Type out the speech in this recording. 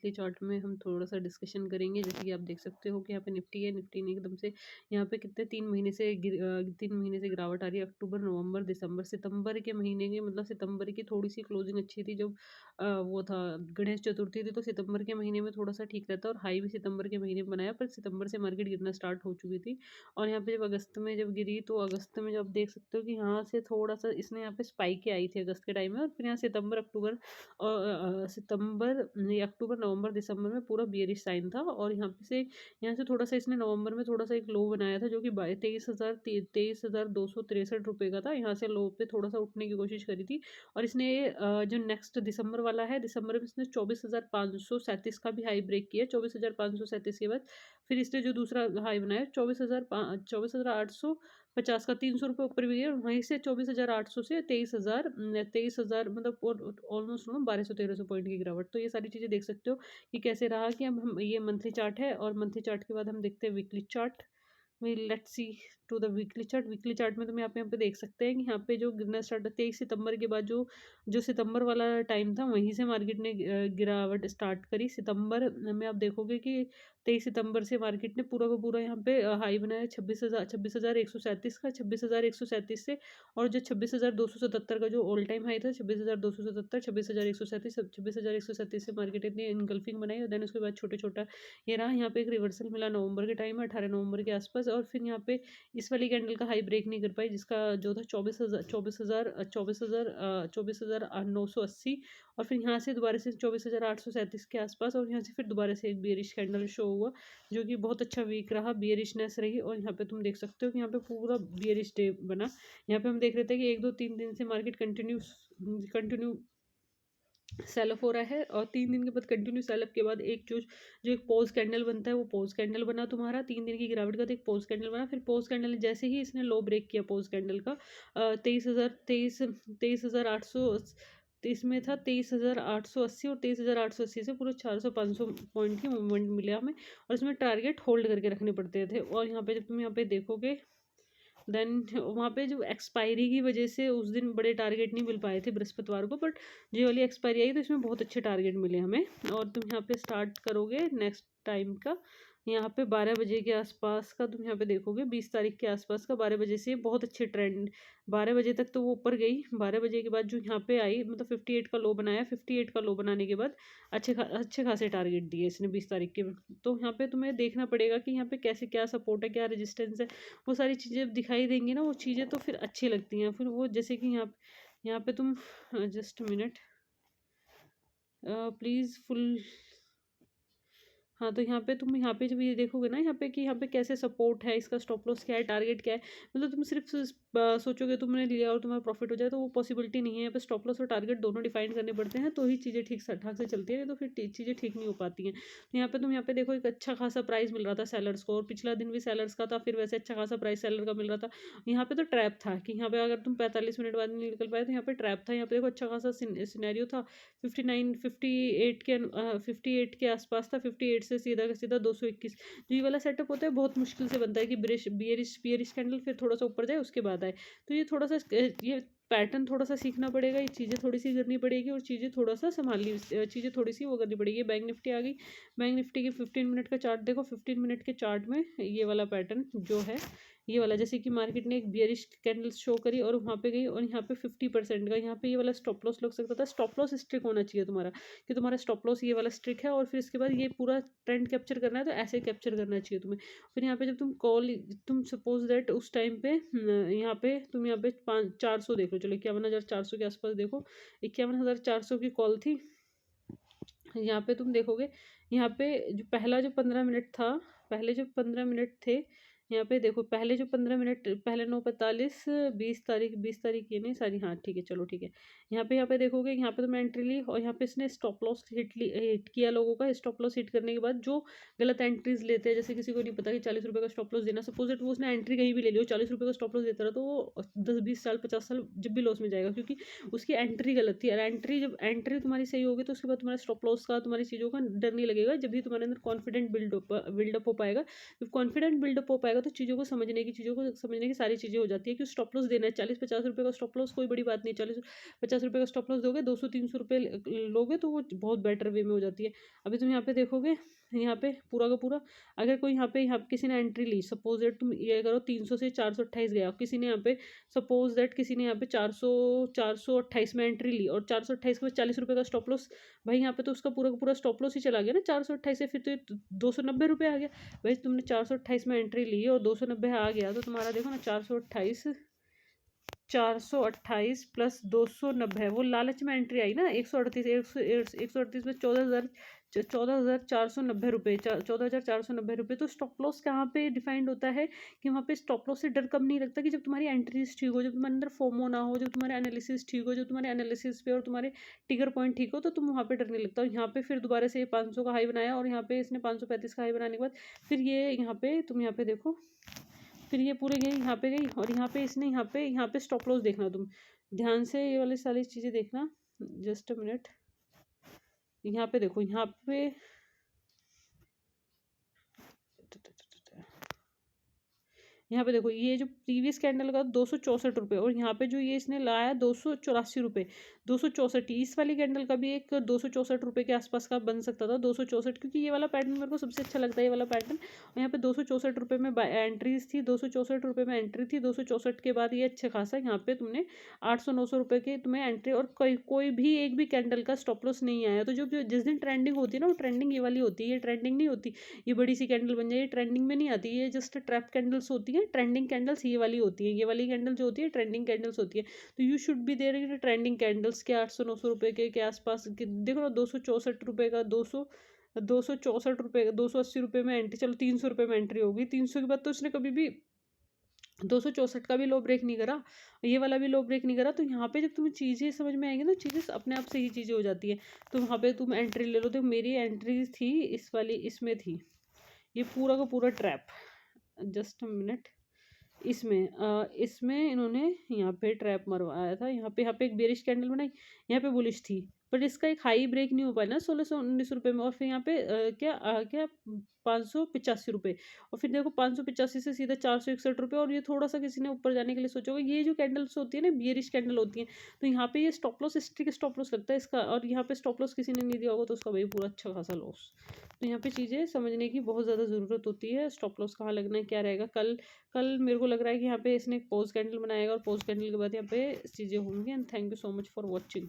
Weekly chart में हम थोड़ा-सा डिस्कशन करेंगे। जैसे कि आप देख सकते हो कि यहाँ पे निफ्टी है, निफ्टी ने एकदम से यहाँ पे कितने 3 महीने से गिरावट आ रही है। अक्टूबर, नवंबर, दिसंबर, सितंबर के महीने की मतलब सितंबर की थोड़ी-सी क्लोजिंग अच्छी थी जब वो था गणेश चतुर्थी थी, तो सितंबर के महीने में थोड़ा-सा ठीक रहता है और हाई भी सितंबर के महीने में बनाया, पर सितंबर से मार्केट गिरना स्टार्ट हो चुकी थी। और यहाँ पे जब अगस्त में जब गिरी, तो अगस्त में जब देख सकते हो कि यहाँ से थोड़ा-सा इसने यहाँ पे स्पाइक ही आई थी अगस्त के टाइम में, और फिर यहाँ सितंबर, अक्टूबर ये अक्टूबर, नवंबर, दिसंबर में पूरा बियरिश साइन था। और यहाँ से थोड़ा-सा इसने नवंबर में थोड़ा-सा एक लो बनाया था, जो कि 23,263 रुपए का था। यहाँ से लो पे थोड़ा-सा उठने की कोशिश करी थी, और इसने जो नेक्स्ट दिसंबर वाला है, दिसंबर में इसने 24,537 का भी हाई ब्रेक किया। 24,537 के बाद फिर इसने जो दूसरा हाई बनाया 24,850 का, 300 रुपये ऊपर भी गया, और वहीं से 24,800 से 23,000 मतलब ऑलमोस्ट 1200-1300 पॉइंट की गिरावट। तो ये सारी चीज़ें देख सकते हो कि कैसे रहा। कि अब हम ये मंथली चार्ट है, और मंथली चार्ट के बाद हम देखते हैं weekly chart. Let's see to the weekly chart. Weekly chart में तो मैं आप यहाँ पे देख सकते हैं कि यहाँ पे जो गिरना स्टार्ट 23 सितंबर के बाद जो जो सितंबर वाला टाइम था, वहीं से मार्केट ने गिरावट स्टार्ट करी। सितंबर में आप देखोगे कि 23 सितंबर से मार्केट ने पूरा का पूरा यहाँ पे हाई बनाया 26,137 का, 26,137 से। और जो 26,277 का जो ऑल टाइम हाई था, 26,277, 26,137, 26,137 से मार्केट ने इनगल्फिंग बनाई। और देन उसके बाद छोटे छोटा ये रहा। यहाँ पे एक रिवर्सल मिला नवंबर के टाइम में, 18 नवंबर के आसपास। और फिर यहाँ पे इस वाली कैंडल का हाई ब्रेक नहीं कर पाई, जिसका जो था 24,980। और फिर यहाँ से दोबारा से 24,837 के आसपास, और यहाँ से फिर दोबारा से एक बियरिश कैंडल शो हुआ, जो कि बहुत अच्छा वीक रहा, बियरिशनेस रही। और यहाँ पे तुम देख सकते हो कि यहाँ पे पूरा बियरिश डे बना। यहाँ पे हम देख रहे थे कि 1 2 3 दिन से मार्केट कंटिन्यू सेल ऑफ हो रहा है, और 3 दिन के बाद कंटिन्यू सेल ऑफ के बाद एक जो एक पॉज कैंडल बनता है, वो पॉज कैंडल बना तुम्हारा 3 दिन की गिरावट का। तो एक पॉज कैंडल बना, फिर पॉज कैंडल जैसे ही इसने लो ब्रेक किया पॉज कैंडल का, 23,800, तो इसमें था 23,880, और 23,880 से पूरे 400-500 पॉइंट की मूवमेंट मिले हमें। और इसमें टारगेट होल्ड करके रखने पड़ते थे। और यहाँ पे जब तुम यहाँ पे देखोगे, देन वहाँ पे जो एक्सपायरी की वजह से उस दिन बड़े टारगेट नहीं मिल पाए थे बृहस्पतिवार को, बट ये वाली एक्सपायरी आई तो इसमें बहुत अच्छे टारगेट मिले हमें। और तुम यहाँ पे स्टार्ट करोगे नेक्स्ट टाइम का, यहाँ पे 12 बजे के आसपास का तुम यहाँ पे देखोगे, 20 तारीख के आसपास का 12 बजे से बहुत अच्छे ट्रेंड। 12 बजे तक तो वो ऊपर गई, 12 बजे के बाद जो यहाँ पे आई, मतलब 58 का लो बनाया, 58 का लो बनाने के बाद अच्छे खासे टारगेट दिए इसने 20 तारीख के। तो यहाँ पे तुम्हें देखना पड़ेगा कि यहाँ पे कैसे क्या सपोर्ट है, क्या रेजिस्टेंस है, वो सारी चीज़ें दिखाई देंगी ना, वो चीज़ें तो फिर अच्छी लगती हैं। फिर वो जैसे कि यहाँ पे तुम जस्ट मिनट प्लीज़ फुल। हाँ, तो यहाँ पे तुम यहाँ पे जब ये देखोगे ना, यहाँ पे कि यहाँ पे कैसे सपोर्ट है, इसका स्टॉप लॉस क्या है, टारगेट क्या है। मतलब तुम सिर्फ सोचोगे तुमने लिया और तुम्हारा प्रॉफिट हो जाए, तो वो पॉसिबिलिटी नहीं है। यहाँ पे स्टॉप लॉस और टारगेट दोनों डिफाइन करने पड़ते हैं, तो ही चीज़ें ठीक ठाक से चलती है, तो फिर चीज़ें ठीक नहीं हो पाती हैं। तो यहाँ पे तुम यहाँ पे देखो, एक अच्छा खासा प्राइस मिल रहा था सेलर्स को, और पिछला दिन भी सेलर्स का था, फिर वैसे अच्छा खासा प्राइस सेलर का मिल रहा था। यहाँ पे तो ट्रैप था कि यहाँ पे अगर तुम 45 मिनट बाद नहीं निकल पाए, तो यहाँ पे ट्रैप था। यहाँ पे देखो अच्छा खासा सिनेरियो था, 58 के आसपास था, 58 से सीधा का सीधा 221। जो ये वाला सेटअप होता है, बहुत मुश्किल से बनता है कि बियरिश कैंडल फिर थोड़ा सा ऊपर जाए, उसके बाद आए। तो ये थोड़ा सा ये पैटर्न थोड़ा सा सीखना पड़ेगा, ये चीज़ें थोड़ी सी करनी पड़ेगी, और चीज़ें थोड़ा सा संभालनी, चीज़ें थोड़ी सी वो करनी पड़ेगी। बैंक निफ्टी आ गई, बैंक निफ्टी की 15 मिनट का चार्ट देखो। 15 मिनट के चार्ट में ये वाला पैटर्न जो है, ये वाला, जैसे कि मार्केट ने एक बियरिश कैंडल शो करी और वहाँ पे गई, और यहाँ पे 50% का, यहाँ पे ये वाला स्टॉप लॉस लग सकता था। स्टॉप लॉस स्ट्रिक होना चाहिए तुम्हारा, कि तुम्हारा स्टॉप लॉस ये वाला स्ट्रिक है, और फिर इसके बाद ये पूरा ट्रेंड कैप्चर करना है, तो ऐसे कैप्चर करना चाहिए तुम्हें। फिर यहाँ पे जब तुम सपोज दैट उस टाइम पे यहाँ पे तुम यहाँ पे 400 देख लो, चलो 51,400 के आसपास देखो, 51,400 की कॉल थी। यहाँ पे तुम देखोगे, यहाँ पे जो पहला जो 15 मिनट था, पहले जो 15 मिनट थे, यहाँ पे देखो पहले जो 15 मिनट, पहले 9:45, 20 तारीख ये नहीं सारी, हाँ ठीक है, चलो ठीक है। यहाँ पे देखोगे, यहाँ पे तो मैं एंट्री ली, और यहाँ पे इसने स्टॉप लॉस हिट किया लोगों का। स्टॉप लॉस हिट करने के बाद जो गलत एंट्रीज लेते हैं, जैसे किसी को नहीं पता कि 40 रुपये का स्टॉप लॉस देना, सपोज दैट वो उसने एंट्री कहीं भी ले ली, 40 रुपये का स्टॉप लॉस देता रहा, तो वो 10-20 साल 50 साल जब भी लॉस में जाएगा, क्योंकि उसकी एंट्री गलत थी। और जब एंट्री तुम्हारी सही होगी, तो उसके बाद तुम्हारा स्टॉप लॉस का, तुम्हारी चीज़ों का डर नहीं लगेगा, जब भी तुम्हारे अंदर कॉन्फिडेंट बिल्डअप हो पाएगा। जब कॉन्फिडेंट बिल्डअप हो पाएगा, जाएगा तो चीज़ों को समझने की सारी चीज़ें हो जाती है कि स्टॉप लॉस देना है। 40-50 रुपये का स्टॉप लॉस कोई बड़ी बात नहीं है। 40-50 रुपये का स्टॉप लॉस दोगे, 200-300 रुपये लोगे तो वो बहुत बेटर वे में हो जाती है। अभी तुम यहाँ पे देखोगे, यहाँ पे पूरा का पूरा, अगर कोई यहाँ किसी ने एंट्री ली, सपोज दैट तुम ये करो 300 से 428 गया, किसी ने यहाँ पे सपोज दैट किसी ने यहाँ पे 428 में एंट्री ली और 428 के बाद 40 रुपये का स्टॉप लॉस, भाई यहाँ पे तो उसका पूरा का पूरा स्टॉप लॉस ही चला गया ना 428 से, फिर तो ये 290 रुपये आ गया। भाई तुमने 428 में एंट्री ली और 290 आ गया तो तुम्हारा देखो ना 428 प्लस 290, वो लालच में एंट्री आई ना, 138 में 14,490 रुपये, 14,490 रुपये। तो स्टॉप लॉस कहाँ पे डिफाइंड होता है कि वहाँ पे स्टॉप लॉस से डर कब नहीं लगता कि जब तुम्हारी एंट्रीज ठीक हो, जब तुम्हारे अंदर फोमो ना हो, जब तुम्हारे एनालिसिस ठीक हो, जब तुम्हारे एनालिसिस पे और तुम्हारे टिगर पॉइंट ठीक हो, तो तुम वहाँ पे डर नहीं लगता। और यहाँ पे फिर दोबारा से 500 का हाई बनाया और यहाँ पे इसने 535 का हाई बनाने के बाद फिर ये यहाँ पे तुम यहाँ पे देखो, फिर ये पूरे गई यहाँ पे गई और यहाँ पे इसने यहाँ पे स्टॉप लॉस देखना, तुम ध्यान से ये वाली सारी चीज़ें देखना। जस्ट अ मिनट, यहाँ पे देखो, यहाँ पे देखो, ये जो प्रीवियस कैंडल का 264 रुपये और यहाँ पे जो ये इसने लाया 284 रुपये, 264, इस वाली कैंडल का भी एक 264 रुपये के आसपास का बन सकता था, 264, क्योंकि ये वाला पैटर्न मेरे को सबसे अच्छा लगता है, ये वाला पैटर्न। और यहाँ पे 264 रुपये में एंट्रीज थी, 264 रुपये में एंट्री थी, 264 के बाद ये अच्छा खासा यहाँ पे तुमने 800-900 रुपये के तुम्हें एंट्री, और कोई भी एक भी कैंडल का स्टॉप लॉस नहीं आया। तो जो जिस दिन ट्रेंडिंग होती है ना, वो ट्रेंडिंग ये वाली होती है, ये ट्रेंडिंग नहीं होती ये बड़ी सी कैंडल बन जाए, ये ट्रेंडिंग में नहीं आती, ये जस्ट ट्रैप कैंडल्स होती है। ट्रेंडिंग कैंडल्स ये वाली होती है, ये वाली कैंडल जो होती है ट्रेंडिंग कैंडल्स होती है। तो you should be there trending candles के 800-900 रुपये के आसपास देखो ना, 264 रुपये का 264 रुपये का 280 रुपये में एंट्री, चलो 300 रुपये में एंट्री होगी, 300 के बाद तो उसने कभी भी 264 का भी लो ब्रेक नहीं करा, ये वाला भी लो ब्रेक नहीं करा। तो यहाँ पे जब तुम्हें चीज़ें समझ में आएंगी ना, चीज़ें अपने आप से ही चीज़ें हो जाती है। तो वहाँ पे तुम एंट्री ले लो। तो मेरी एंट्री थी इस वाली, इसमें थी ये पूरा का पूरा ट्रैप, जस्ट अ मिनट, इसमें इन्होंने यहाँ पे ट्रैप मरवाया था, यहाँ पे एक बेरिश कैंडल बनाई, यहाँ पे बुलिश थी, बट इसका एक हाई ब्रेक नहीं हो पाया ना 1619 रुपये में। और फिर यहाँ पे क्या 585 रुपये, और फिर देखो 585 से सीधा 461 रुपये, और ये थोड़ा सा किसी ने ऊपर जाने के लिए सोचा होगा। ये जो कैंडल्स होती है ना, बियरिश कैंडल होती हैं, तो यहाँ पे ये stop loss, strict stop loss लगता है इसका, और यहाँ पे स्टॉप लॉस किसी ने नहीं दिया होगा तो उसका भाई पूरा अच्छा खासा लॉस। तो यहाँ पे चीज़ें समझने की बहुत ज़्यादा ज़रूरत होती है, स्टॉप लॉस कहाँ लगना है, क्या रहेगा। कल मेरे को लग रहा है कि यहाँ पे इसने एक पोज कैंडल बनाएगा और पोज कैंडल के बाद यहाँ पे चीज़ें होंगी। And thank you so much for watching.